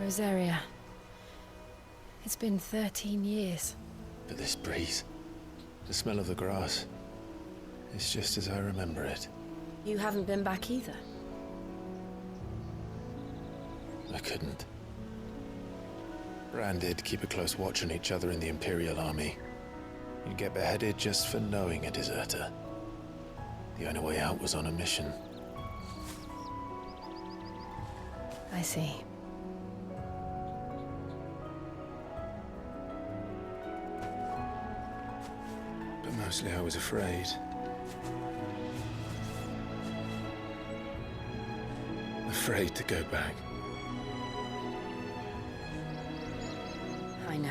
Rosaria. It's been 13 years. But this breeze, the smell of the grass, it's just as I remember it. You haven't been back either? I couldn't. Bran did keep a close watch on each other in the Imperial Army. You'd get beheaded just for knowing a deserter. The only way out was on a mission. I see. But mostly I was afraid. Afraid to go back. I know.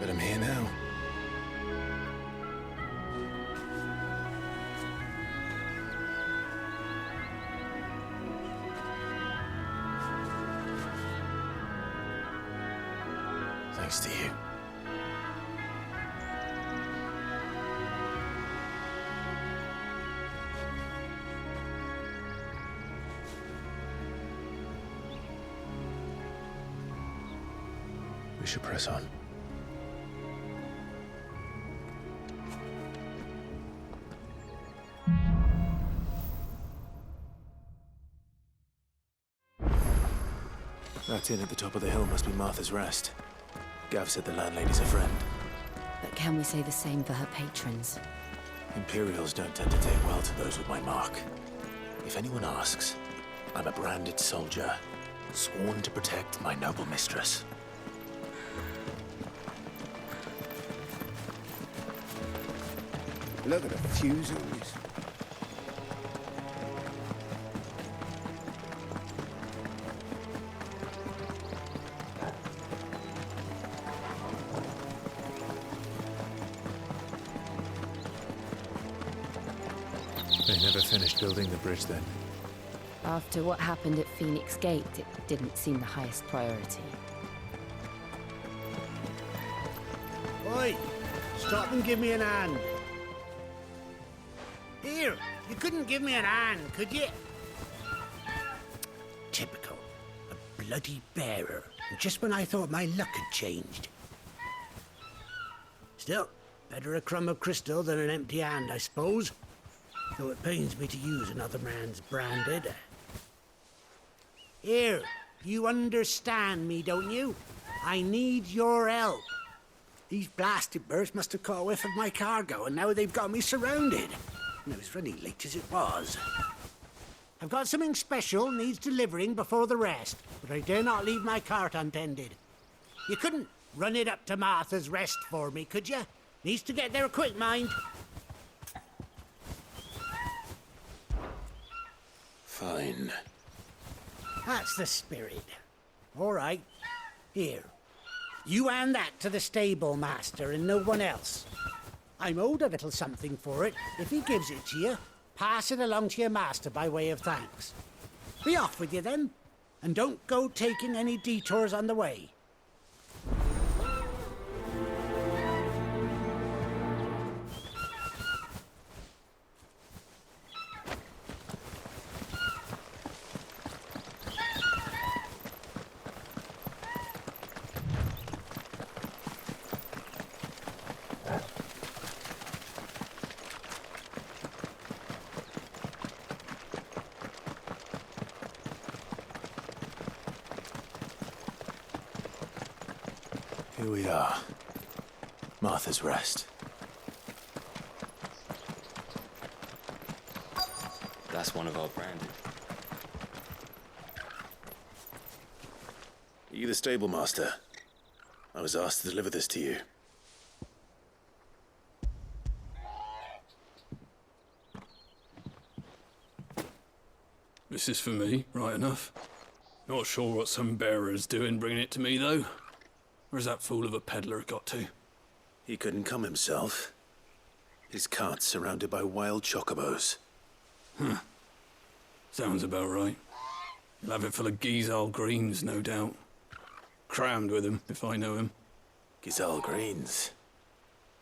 But I'm here now. Thanks to you. We should press on. That inn at the top of the hill must be Martha's Rest. Gav said the landlady's a friend. But can we say the same for her patrons? Imperials don't tend to take well to those with my mark. If anyone asks, I'm a branded soldier, sworn to protect my noble mistress. Look at the fuse on this. They never finished building the bridge then. After what happened at Phoenix Gate, it didn't seem the highest priority. Oi! Stop and give me an hand. Here, you couldn't give me an hand, could you? Typical. A bloody bearer. And just when I thought my luck had changed. Still, better a crumb of crystal than an empty hand, I suppose. Though it pains me to use another man's branded. Here, you understand me, don't you? I need your help. These blasted birds must have caught a whiff of my cargo, and now they've got me surrounded. And I was running late as it was. I've got something special needs delivering before the rest, but I dare not leave my cart untended. You couldn't run it up to Martha's Rest for me, could you? Needs to get there quick, mind. Fine. That's the spirit. All right. Here. You hand that to the stable master and no one else. I'm owed a little something for it. If he gives it to you, pass it along to your master by way of thanks. Be off with you then, and don't go taking any detours on the way. Here we are. Martha's Rest. That's one of our branded. Are you the stable master? I was asked to deliver this to you. This is for me, right enough. Not sure what some bearer's doing bringing it to me, though. Where's that fool of a peddler got to? He couldn't come himself. His cart's surrounded by wild chocobos. Huh. Sounds about right. He'll have it full of Gizal greens, no doubt. Crammed with him, if I know him. Gizal greens.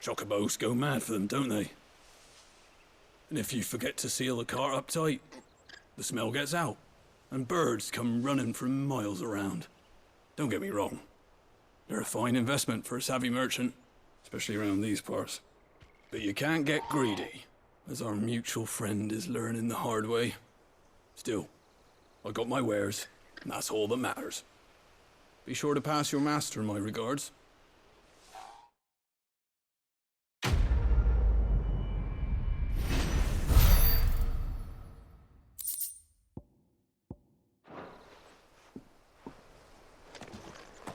Chocobos go mad for them, don't they? And if you forget to seal the cart up tight, the smell gets out, and birds come running from miles around. Don't get me wrong. They're a fine investment for a savvy merchant, especially around these parts. But you can't get greedy, as our mutual friend is learning the hard way. Still, I got my wares, and that's all that matters. Be sure to pass your master my regards.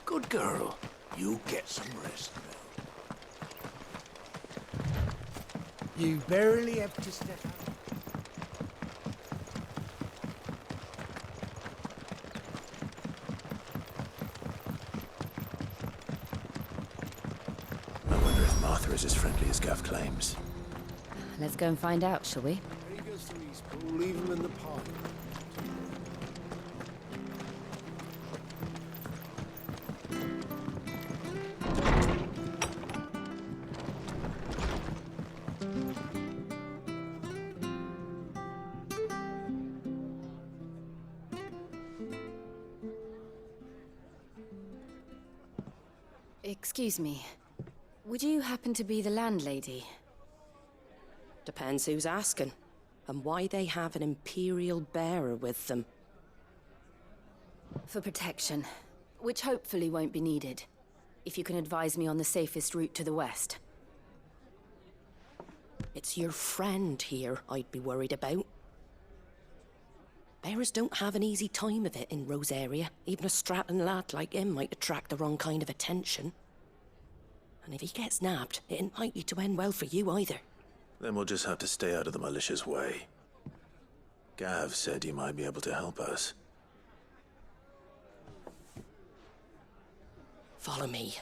Good girl. You get some rest now. You barely have to step out. I wonder if Martha is as friendly as Gav claims. Let's go and find out, shall we? There he goes to Eastpool. Leave him in the pond. Excuse me. Would you happen to be the landlady? Depends who's asking, and why they have an Imperial bearer with them. For protection, which hopefully won't be needed. If you can advise me on the safest route to the west. It's your friend here I'd be worried about. Bearers don't have an easy time of it in Rosaria. Even a Stratton lad like him might attract the wrong kind of attention. And if he gets nabbed, it ain't likely to end well for you either. Then we'll just have to stay out of the malicious way. Gav said he might be able to help us. Follow me.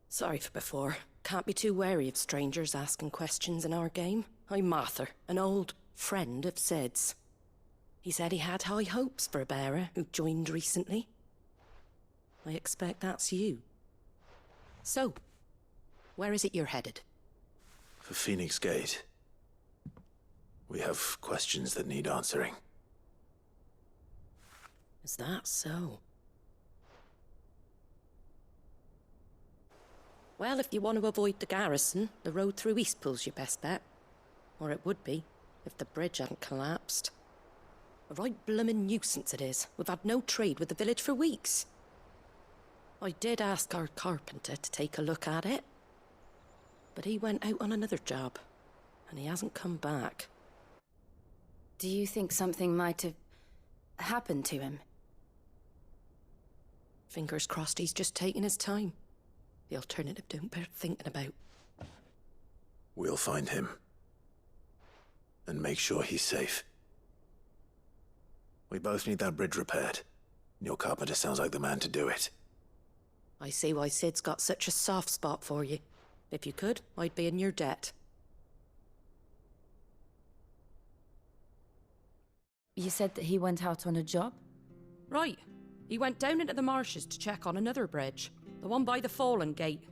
Sorry for before. Can't be too wary of strangers asking questions in our game. I'm Martha, an old friend of Sid's. He said he had high hopes for a bearer who joined recently. I expect that's you. So, where is it you're headed? For Phoenix Gate. We have questions that need answering. Is that so? Well, if you want to avoid the garrison, the road through Eastpool's your best bet. Or it would be, if the bridge hadn't collapsed. A right bloomin' nuisance it is. We've had no trade with the village for weeks. I did ask our carpenter to take a look at it. But he went out on another job, and he hasn't come back. Do you think something might have happened to him? Fingers crossed he's just taking his time. The alternative don't bear thinking about. We'll find him. And make sure he's safe. We both need that bridge repaired. Your carpenter sounds like the man to do it. I see why Sid's got such a soft spot for you. If you could, I'd be in your debt. You said that he went out on a job? Right. He went down into the marshes to check on another bridge. The one by the Fallen Gate.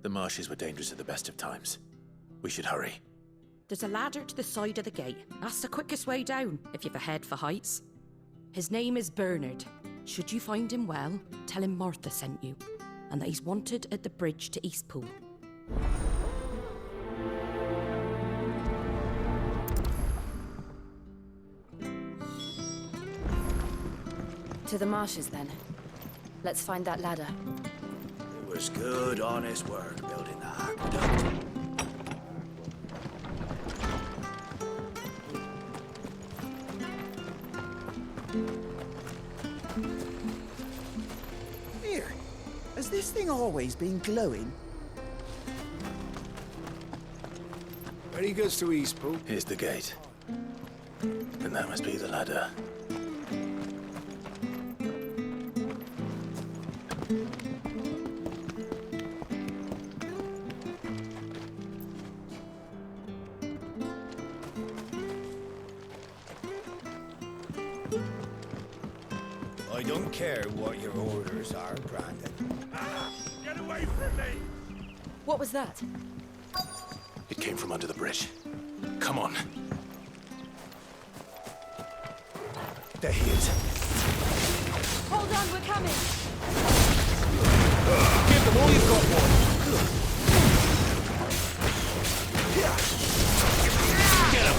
The marshes were dangerous at the best of times. We should hurry. There's a ladder to the side of the gate. That's the quickest way down, if you've a head for heights. His name is Bernard. Should you find him well, tell him Martha sent you, and that he's wanted at the bridge to Eastpool. To the marshes, then. Let's find that ladder. It was good, honest work building the aqueduct. Here, has this thing always been glowing? Where he goes to Eastpool. Here's the gate. And that must be the ladder. I don't care what your orders are, Brandon. Get away from me! What was that? It came from under the bridge. Come on. There he is. Hold on, we're coming! Give them all you've got, boy. Get him!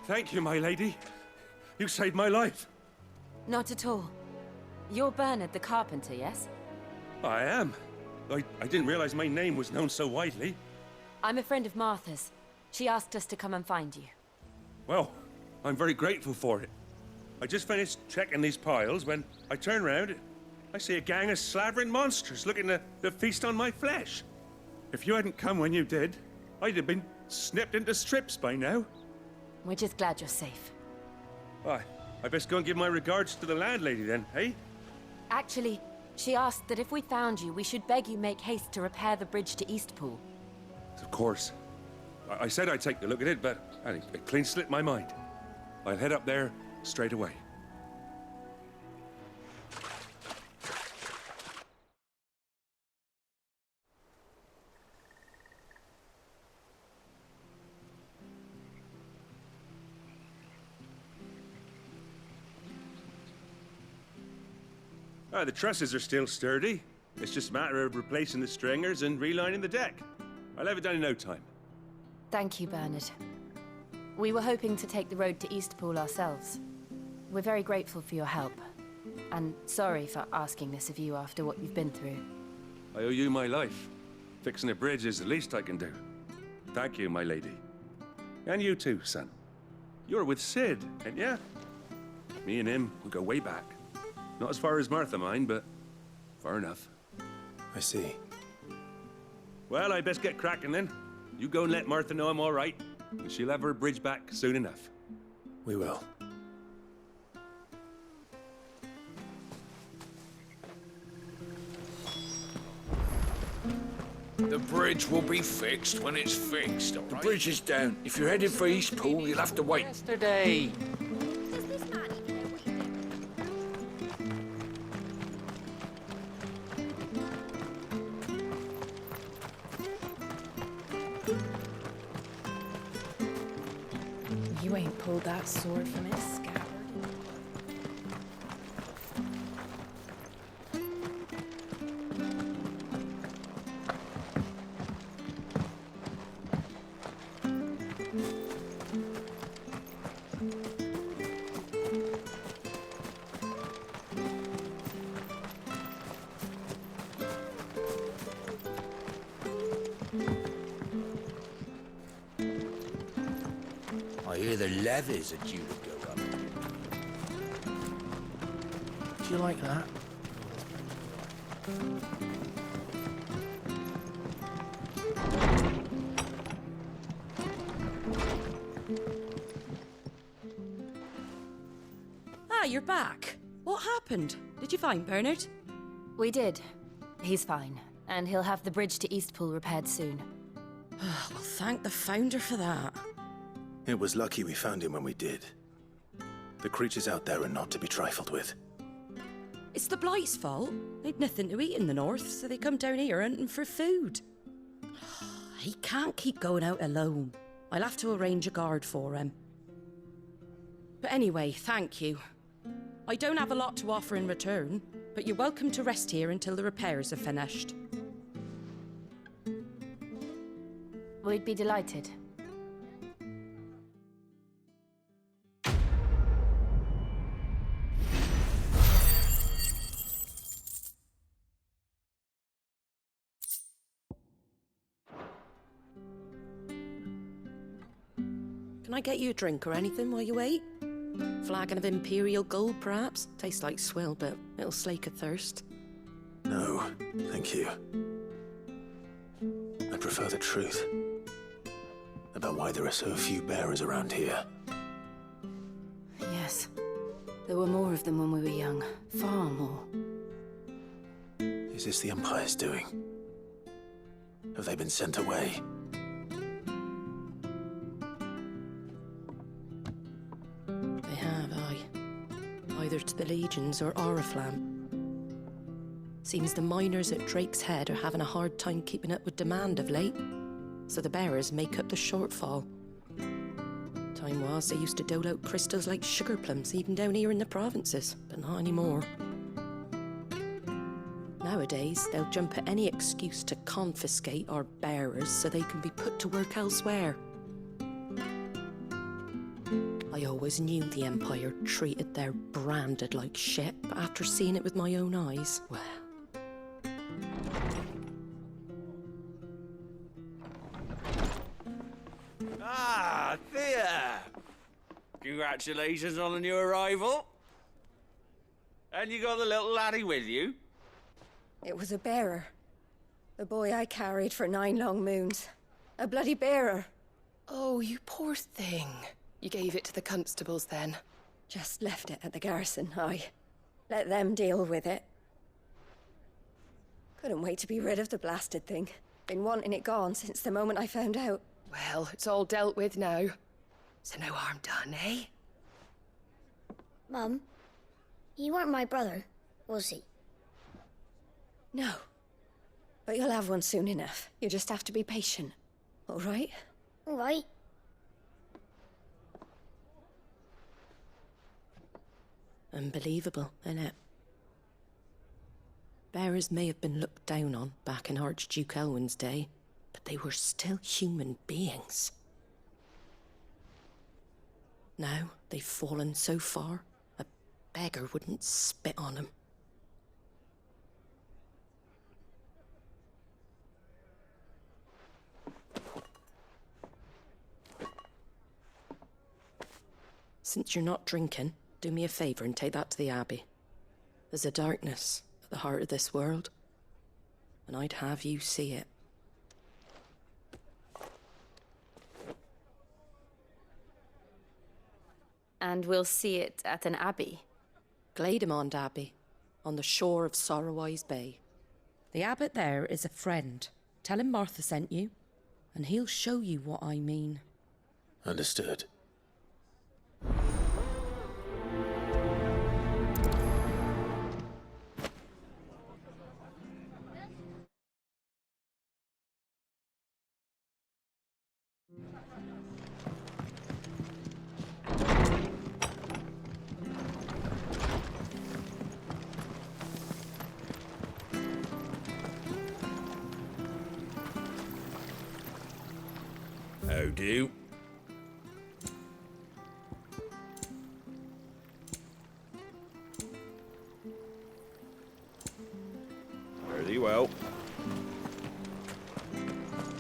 Thank you, my lady. You saved my life. Not at all. You're Bernard the carpenter, yes? I am. I didn't realize my name was known so widely. I'm a friend of Martha's. She asked us to come and find you. Well, I'm very grateful for it. I just finished checking these piles when I turn around. I see a gang of slavering monsters looking to feast on my flesh. If you hadn't come when you did, I'd have been snipped into strips by now. We're just glad you're safe. Why, I best go and give my regards to the landlady then, eh? Actually, she asked that if we found you, we should beg you make haste to repair the bridge to Eastpool. Of course. I said I'd take a look at it, but it clean slipped my mind. I'll head up there straight away. The trusses are still sturdy. It's just a matter of replacing the stringers and relining the deck. I'll have it done in no time. Thank you, Bernard. We were hoping to take the road to Eastpool ourselves. We're very grateful for your help. And sorry for asking this of you after what you've been through. I owe you my life. Fixing a bridge is the least I can do. Thank you, my lady. And you too, son. You're with Sid, ain't ya? Me and him, we go way back. Not as far as Martha, mind, but far enough. I see. Well, I best get cracking then. You go and let Martha know I'm all right, and she'll have her bridge back soon enough. We will. The bridge will be fixed when it's fixed, all The right? bridge is down. If you're headed for Eastpool, you'll have to wait. Yesterday. You ain't pulled that sword from its scabbard. I hear the levies are due to go up. Do you like that? Ah, you're back. What happened? Did you find Bernard? We did. He's fine, and he'll have the bridge to Eastpool repaired soon. Well, thank the Founder for that. It was lucky we found him when we did. The creatures out there are not to be trifled with. It's the Blight's fault. They'd nothing to eat in the north, so they come down here hunting for food. He can't keep going out alone. I'll have to arrange a guard for him. But anyway, thank you. I don't have a lot to offer in return, but you're welcome to rest here until the repairs are finished. We'd be delighted. Can I get you a drink or anything while you wait? Flagon of Imperial Gold, perhaps? Tastes like swill, but it'll slake a thirst. No, thank you. I prefer the truth. About why there are so few bearers around here. Yes. There were more of them when we were young. Far more. Is this the Empire's doing? Have they been sent away? They have, aye. Either to the Legions or Oriflamme. Seems the miners at Drake's Head are having a hard time keeping up with demand of late, so the bearers make up the shortfall. Time was they used to dole out crystals like sugar plums even down here in the provinces, but not anymore. Nowadays, they'll jump at any excuse to confiscate our bearers so they can be put to work elsewhere. I always knew the Empire treated their branded like shit, but after seeing it with my own eyes, well... Ah, Thea! Congratulations on the new arrival. And you got the little laddie with you? It was a bearer. The boy I carried for 9 long moons. A bloody bearer. Oh, you poor thing. You gave it to the constables then? Just left it at the garrison, aye. Let them deal with it. Couldn't wait to be rid of the blasted thing. Been wanting it gone since the moment I found out. Well, it's all dealt with now. So no harm done, eh? Mum, you weren't my brother, was he? No. But you'll have one soon enough. You just have to be patient. All right? All right. Unbelievable, innit? Bearers may have been looked down on back in Archduke Elwin's day, but they were still human beings. Now they've fallen so far, a beggar wouldn't spit on them. Since you're not drinking, do me a favour and take that to the Abbey. There's a darkness at the heart of this world, and I'd have you see it. And we'll see it at an abbey? Glademond Abbey, on the shore of Sorrowwise Bay. The abbot there is a friend. Tell him Martha sent you, and he'll show you what I mean. Understood. How do? Very well.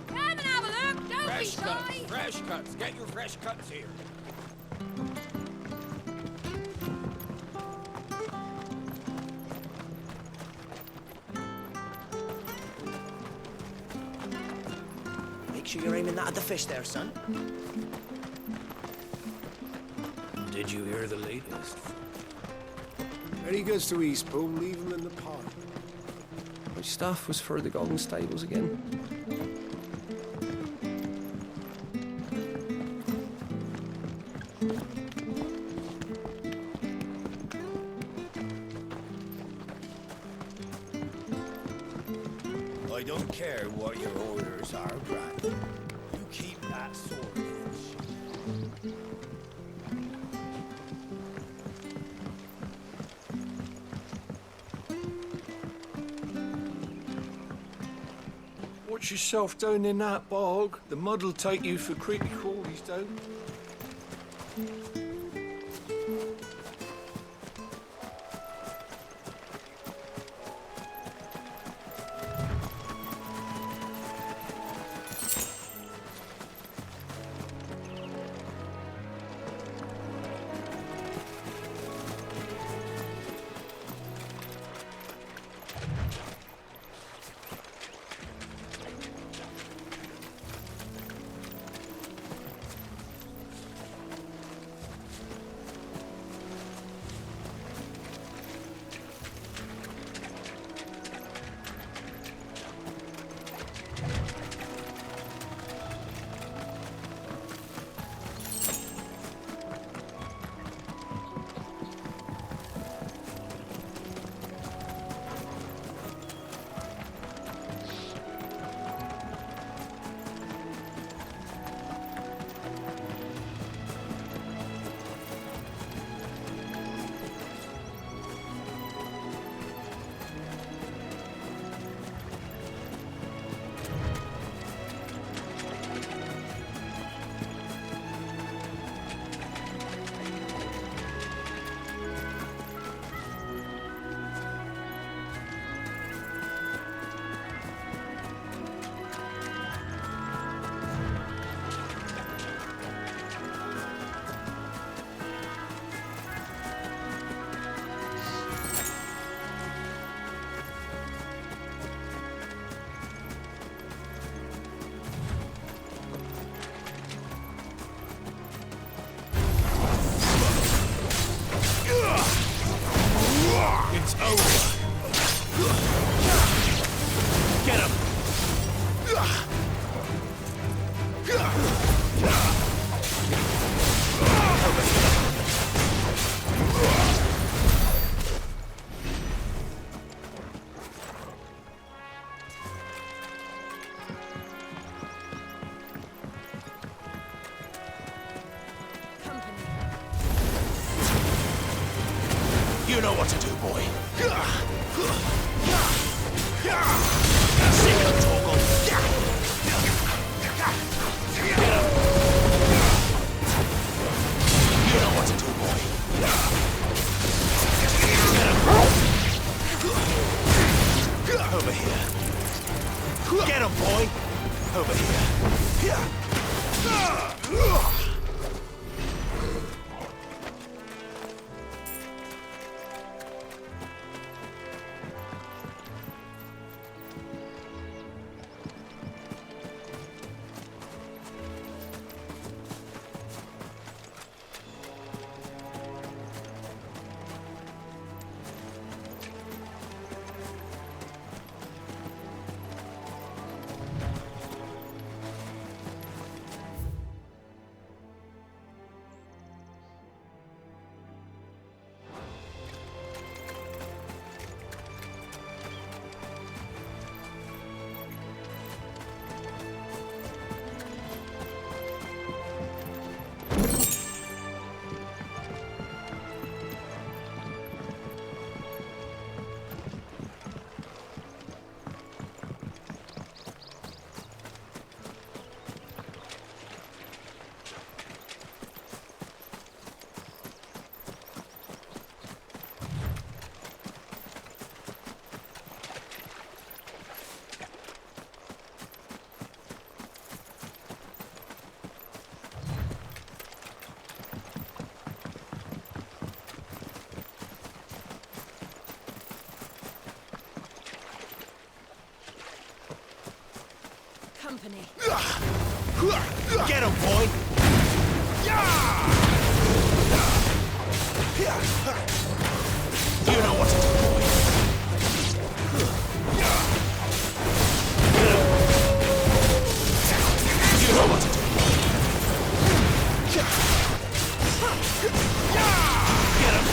Come and have a look, don't Fresh be cuts, shy! fresh cuts. Get your fresh cuts here. Make sure you're aiming that at the fish there, son. Did you hear the latest? When he goes to Eastpool, leave him in the park. Which staff was for the Golden Stables again? I don't care what your orders are, Brad. You keep that swordfish. Watch yourself down in that bog. The mud'll take you for creepy crawlies, don't. It's over. Get him! You know what to do, boy. Sick of Torgal. You know what to do, boy. Over here. Get him, boy. Over here. Company. Get him, boy! You know what to do, boy. You know what to do, boy. Get him!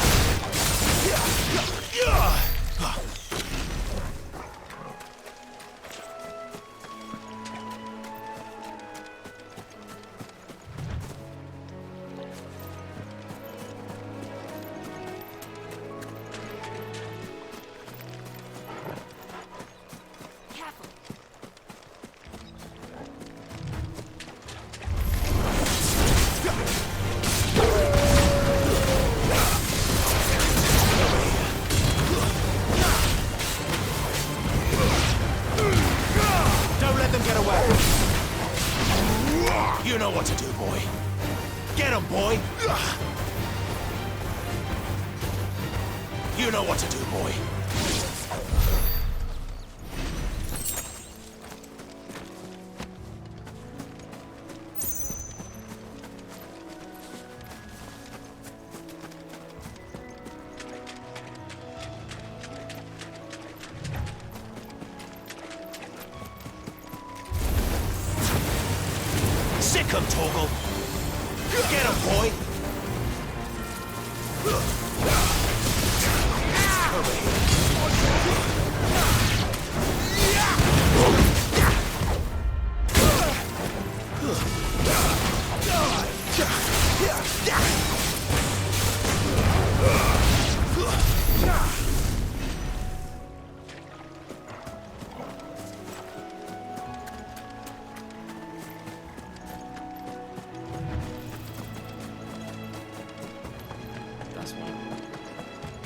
You know what to do, boy. Get him, boy! You know what to do, boy. Sick him, Torgal! Get him, boy! Over here.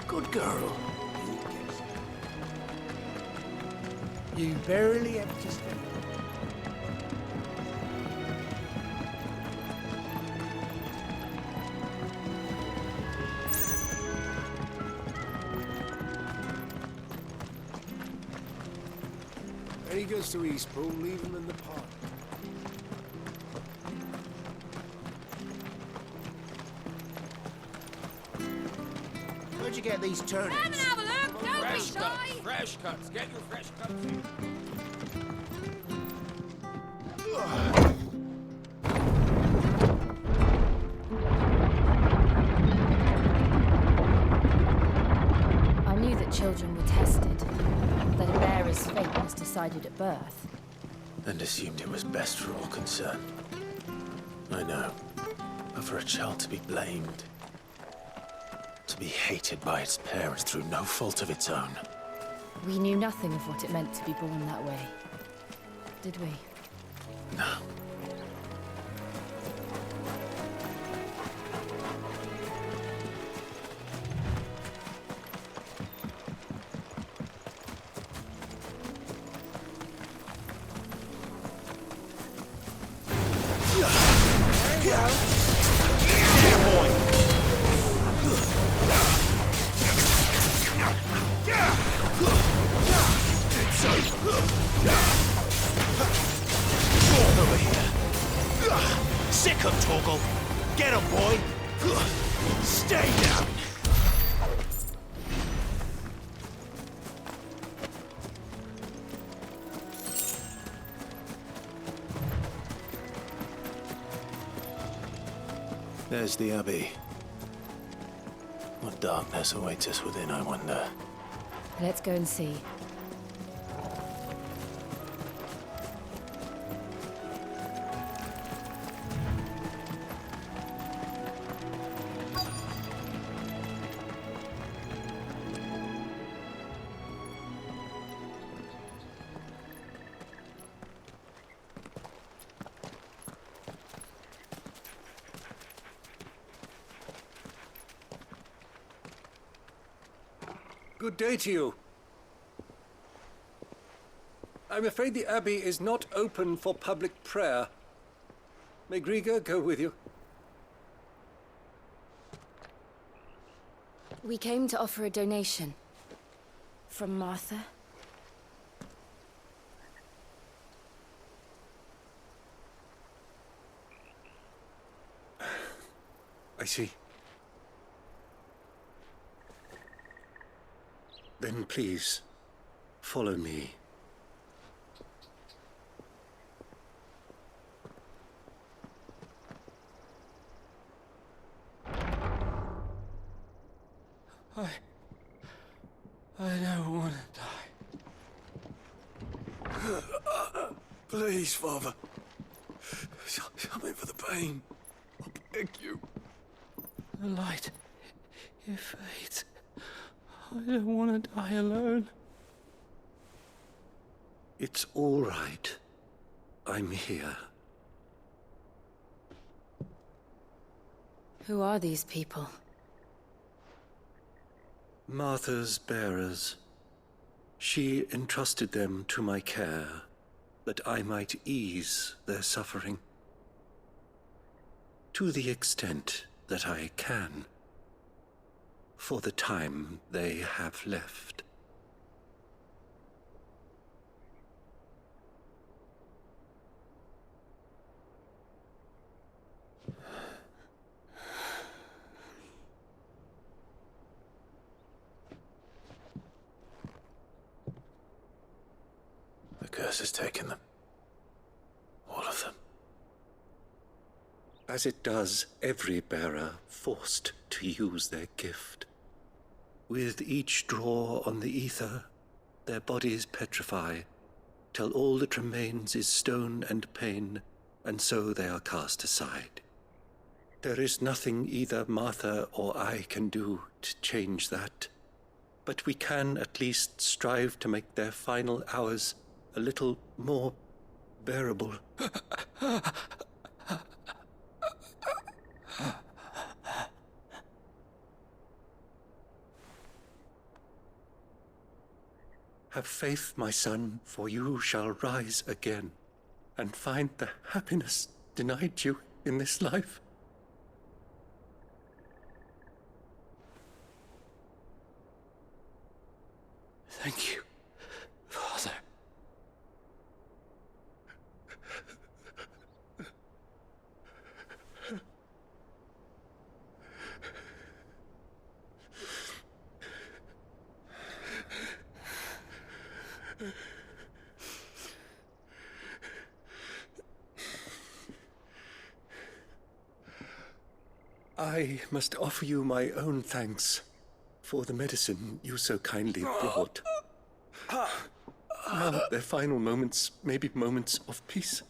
Good girl. You barely have to step. When he goes to Eastpool, leave him in the park. Where'd you get these turnips. Come and have a look. Don't be Fresh shy. cuts, fresh cuts. Get your fresh cuts here. I knew that children were tested, that a bearer's fate was decided at birth. And assumed it was best for all concerned. I know. But for a child to be blamed, to be hated by its parents through no fault of its own. We knew nothing of what it meant to be born that way, did we? No. Over here. Sick him, Torgal. Get him, boy. Stay down. There's the Abbey. What darkness awaits us within, I wonder. Let's go and see. Good day to you. I'm afraid the Abbey is not open for public prayer. May Grieger go with you? We came to offer a donation. From Martha. I see. Then please, follow me. I don't want to die. Please, Father. Something for the pain. I beg you. The light, it fades. I don't want to die alone. It's all right. I'm here. Who are these people? Martha's bearers. She entrusted them to my care, that I might ease their suffering. To the extent that I can. For the time they have left. The curse has taken them. All of them. As it does every bearer forced to use their gift. With each draw on the ether, their bodies petrify, till all that remains is stone and pain, and so they are cast aside. There is nothing either Martha or I can do to change that, but we can at least strive to make their final hours a little more bearable. Have faith, my son, for you shall rise again, and find the happiness denied you in this life. Thank you, Father. I must offer you my own thanks for the medicine you so kindly brought. Now their final moments may be moments of peace.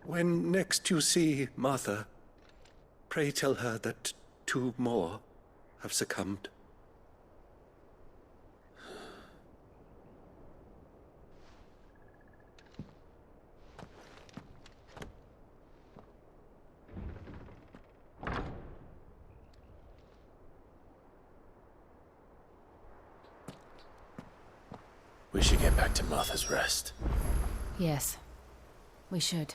When next you see Martha, pray tell her that 2 more have succumbed. We should get back to Martha's Rest. Yes, we should.